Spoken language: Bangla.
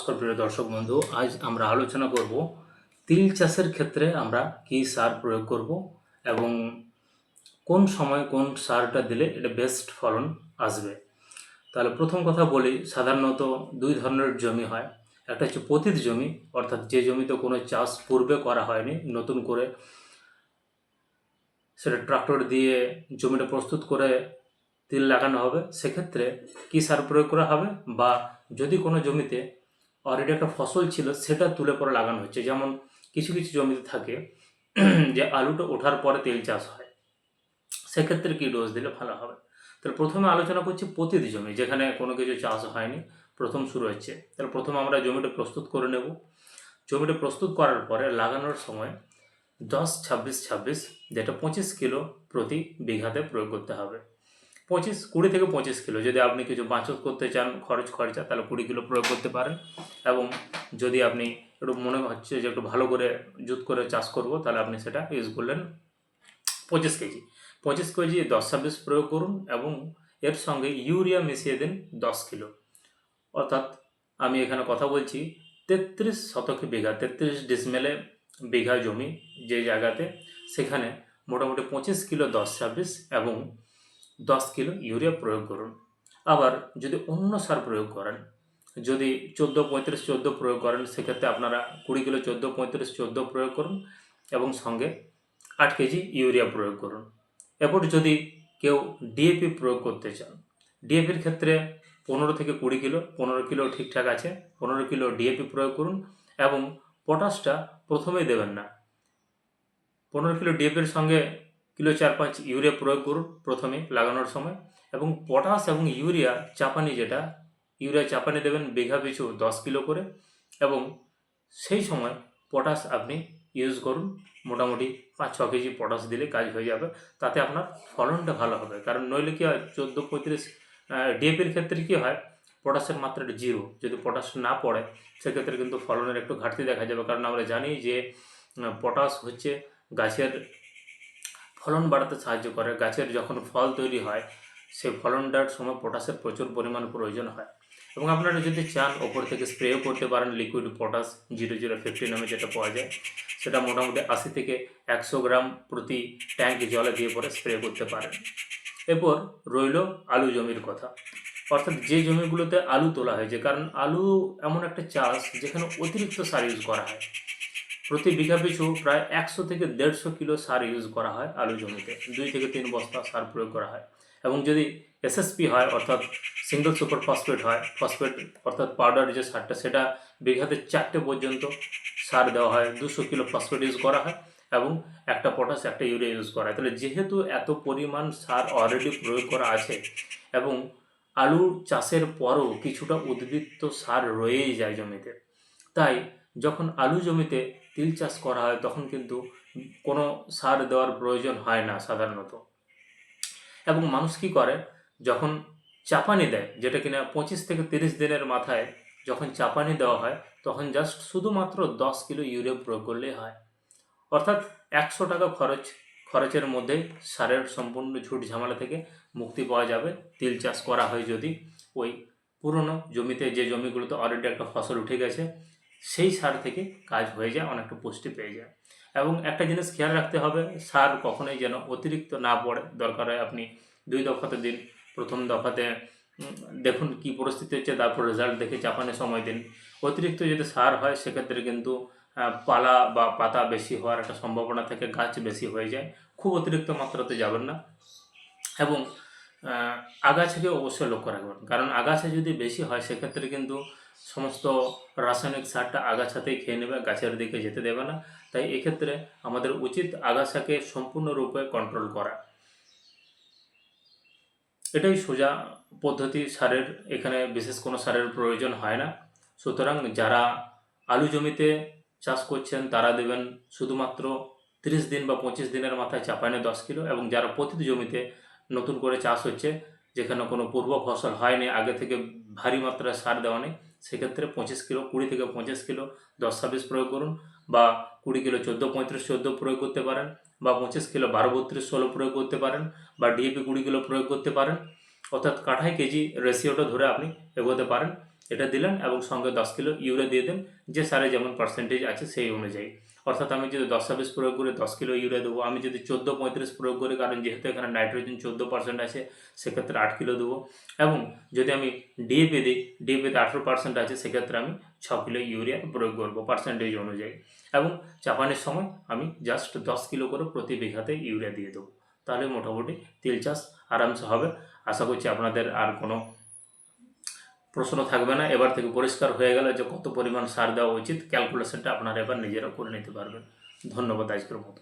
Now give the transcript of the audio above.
নমস্কার প্রিয় দর্শক বন্ধু, আজ আমরা আলোচনা করব তিল চাষের ক্ষেত্রে আমরা কি সার প্রয়োগ করব এবং কোন সময় কোন সারটা দিলে এটা বেস্ট ফলন আসবে। তাহলে প্রথম কথা বলি, সাধারণত দুই ধরনের জমি হয়। একটা হচ্ছে পতিত জমি, অর্থাৎ যে জমিতে কোনো চাষ পূর্বে করা হয়নি, নতুন করে সেটা ট্রাক্টর দিয়ে জমিটা প্রস্তুত করে তিল লাগানো হবে। সেক্ষেত্রে কী সার প্রয়োগ করা হবে, বা যদি কোনো জমিতে অলরেডি একটা ফসল ছিল সেটা তুলে পরে লাগানো হচ্ছে, যেমন কিছু কিছু জমিতে থাকে যে আলুটা ওঠার পরে তেল চাষ হয়, সেক্ষেত্রে কী ডোজ দিলে ভালো হবে। তাহলে প্রথমে আলোচনা করছি পতিত জমি, যেখানে কোনো কিছু চাষ হয়নি, প্রথম শুরু হচ্ছে। তাহলে প্রথমে আমরা জমিটা প্রস্তুত করে নেব। জমিটা প্রস্তুত করার পরে লাগানোর সময় 10-26-26, যেটা 25 কিলো প্রতি বিঘাতে প্রয়োগ করতে হবে। 20 থেকে 25 কিলো। যদি আপনি কিছু বাঁচত করতে চান খরচা, তাহলে 20 কিলো প্রয়োগ করতে পারেন। এবং যদি আপনি একটু মনে হচ্ছে যে একটু ভালো করে জুত করে চাষ করব, তাহলে আপনি সেটা ইউজ করলেন 25 কেজি। 25 কেজি 10-26 প্রয়োগ করুন এবং এর সঙ্গে ইউরিয়া মিশিয়ে দিন 10 কিলো। অর্থাৎ আমি এখানে কথা বলছি 33 শতকে বিঘা, 33 ডিসমেলে বিঘা জমি যে জায়গাতে, সেখানে মোটামুটি 25 কিলো 10-26 এবং 10 কিলো ইউরিয়া প্রয়োগ করুন। আবার যদি অন্য সার প্রয়োগ করেন, যদি 14-35-14 প্রয়োগ করেন, সেক্ষেত্রে আপনারা 20 কিলো 14-35-14 প্রয়োগ করুন এবং সঙ্গে 8 কেজি ইউরিয়া প্রয়োগ করুন। এরপর যদি কেউ ডিএপি প্রয়োগ করতে চান, ডিএপির ক্ষেত্রে 15 থেকে 20 কিলো, 15 কিলো ঠিকঠাক আছে, 15 কিলো ডিএপি প্রয়োগ করুন। এবং পটাশটা প্রথমেই দেবেন না, 15 কিলো ডিএপির সঙ্গে কিলো 4-5 ইউরিয়া প্রয়োগ করুন প্রথমে লাগানোর সময়। এবং পটাশ এবং ইউরিয়া চাপানি, যেটা ইউরিয়া চাপানি দেবেন বিঘা পিছু 10 কিলো করে, এবং সেই সময় পটাশ আপনি ইউজ করুন। মোটামুটি 5-6 কেজি পটাশ দিলে কাজ হয়ে যাবে, তাতে আপনার ফলনটা ভালো হবে। কারণ নইলে কী হয়, 14-35 ডিএপির ক্ষেত্রে কী হয়, পটাশের মাত্রাটা 0। যদি পটাশ না পড়ে, সেক্ষেত্রে কিন্তু ফলনের একটু ঘাটতি দেখা যাবে। কারণ আমরা জানি যে পটাশ হচ্ছে গাছের ফলন বাড়াতে সাহায্য করে। গাছের যখন ফল তৈরি হয়, সেই ফলনটার সময় পটাশের প্রচুর পরিমাণ প্রয়োজন হয়। এবং আপনারা যদি চান, ওপর থেকে স্প্রেও করতে পারেন লিকুইড পটাশ 0050 নামে যেটা পাওয়া যায়, সেটা মোটামুটি 80 থেকে 100 গ্রাম প্রতি ট্যাঙ্ক জলে দিয়ে পরে স্প্রে করতে পারেন। এরপর রইল আলু জমির কথা, অর্থাৎ যে জমিগুলোতে আলু তোলা হয়েছে। কারণ আলু এমন একটা চাষ যেখানে অতিরিক্ত সার ইউজ করা হয়। প্রতি বিঘা পিছু প্রায় 100 থেকে 150 কিলো সার ইউজ করা হয় আলু জমিতে, 2 থেকে 3 বস্তা সার প্রয়োগ করা হয়। এবং যদি এসএসপি হয়, অর্থাৎ সিঙ্গল সুপার ফসফেট হয়, ফসফেট অর্থাৎ পাউডার যে সারটা, সেটা বিঘাতে 4টে পর্যন্ত সার দেওয়া হয়, 200 কিলো ফসফেট ইউজ করা হয় এবং একটা পটাশ একটা ইউরিয়া ইউজ করা হয়। তাহলে যেহেতু এত পরিমাণ সার অলরেডি প্রয়োগ করা আছে এবং আলু চাষের পরও কিছুটা উদ্বৃত্ত সার রয়েই যায় জমিতে, তাই যখন আলু জমিতে তিল চাষ করা হয় তখন কিন্তু কোনো সার দেওয়ার প্রয়োজন হয় না সাধারণত। এবং মানুষ কী করে, যখন চাপানি দেয়, যেটা কিনা 25 থেকে 30 দিনের মাথায় যখন চাপানি দেওয়া হয়, তখন জাস্ট শুধুমাত্র 10 কিলো ইউরিয়া প্রয়োগ করলেই হয়। অর্থাৎ 100 টাকা খরচের মধ্যে সারের সম্পূর্ণ ঝুট ঝামেলা থেকে মুক্তি পাওয়া যাবে তিল চাষ করা হয় যদি ওই পুরনো জমিতে, যে জমিগুলোতে অলরেডি একটা ফসল উঠে গেছে, সেই সার থেকে কাজ হয়ে যায়, অনেকটা পুষ্টি পেয়ে যায়। এবং একটা জিনিস খেয়াল রাখতে হবে, সার কখনোই যেন অতিরিক্ত না পড়ে। দরকার হয় আপনি 2 দফাতে দিন। প্রথম দফাতে দেখুন কী পরিস্থিতি হচ্ছে, তারপর রেজাল্ট দেখে চাপানোর সময় দিন। অতিরিক্ত যদি সার হয়, সেক্ষেত্রে কিন্তু পালা বা পাতা বেশি হওয়ার একটা সম্ভাবনা থাকে, গাছ বেশি হয়ে যায়। খুব অতিরিক্ত মাত্রাতে যাবেন না। এবং আগাছাকে অবশ্যই লক্ষ্য রাখবেন, কারণ আগাছা যদি বেশি হয়, সেক্ষেত্রে কিন্তু সমস্ত রাসায়নিক সারটা আগাছাতেই খেয়ে নেবে, গাছের দিকে যেতে দেবে না। তাই এক্ষেত্রে আমাদের উচিত আগাছাকে সম্পূর্ণরূপে কন্ট্রোল করা। এটাই সোজা পদ্ধতি সারের, এখানে বিশেষ কোনো সারের প্রয়োজন হয় না। সুতরাং যারা আলু জমিতে চাষ করছেন, তারা দেবেন শুধুমাত্র 30 দিন বা 25 দিনের মাথায় চাপানে 10 কিলো। এবং যারা প্রতিটি জমিতে নতুন করে চাষ হচ্ছে, যেখানে কোনো পূর্ব ফসল হয়নি, আগে থেকে ভারী মাত্রায় সার দেওয়া নেই, সেক্ষেত্রে 25 কিলো, 20 থেকে 25 কিলো 10-26 প্রয়োগ করুন, বা 20 কিলো 14-35-14 প্রয়োগ করতে পারেন, বা 25 কিলো 12-32-16 প্রয়োগ করতে পারেন, বা ডিএপি 20 কিলো প্রয়োগ করতে পারেন। অর্থাৎ কাঠায় কেজি রেশিওটা ধরে আপনি এগোতে পারেন। এটা দিলেন এবং সঙ্গে 10 কিলো ইউরিয়া দিয়ে দেন, যে সারে যেমন পার্সেন্টেজ আছে সেই অনুযায়ী। অর্থাৎ আমি যদি 10-26 প্রয়োগ করে 10 কিলো ইউরিয়া দেবো, আমি যদি 14-35 প্রয়োগ করি, কারণ যেহেতু এখানে নাইট্রোজেন 14% আছে, সেক্ষেত্রে 8 কিলো দেবো। এবং যদি আমি ডিএপি দিই, ডিএপিতে 18% আছে, সেক্ষেত্রে আমি 6 কিলো ইউরিয়া প্রয়োগ করবো পার্সেন্টেজ অনুযায়ী। এবং চাপানোর সময় আমি জাস্ট 10 কিলো করে প্রতি বিঘাতে ইউরিয়া দিয়ে দেবো। তাহলে মোটামুটি তিল চাষ আরামসে হবে। আশা করছি আপনাদের আর কোনো প্রশ্ন থাকবে না। এবার থেকে পরিষ্কার হয়ে গেল যে কত পরিমাণ সার দেওয়া উচিত, ক্যালকুলেশনটা আপনারা এবার নিজেরা করে নিতে পারবেন। ধন্যবাদ আজকের মতো।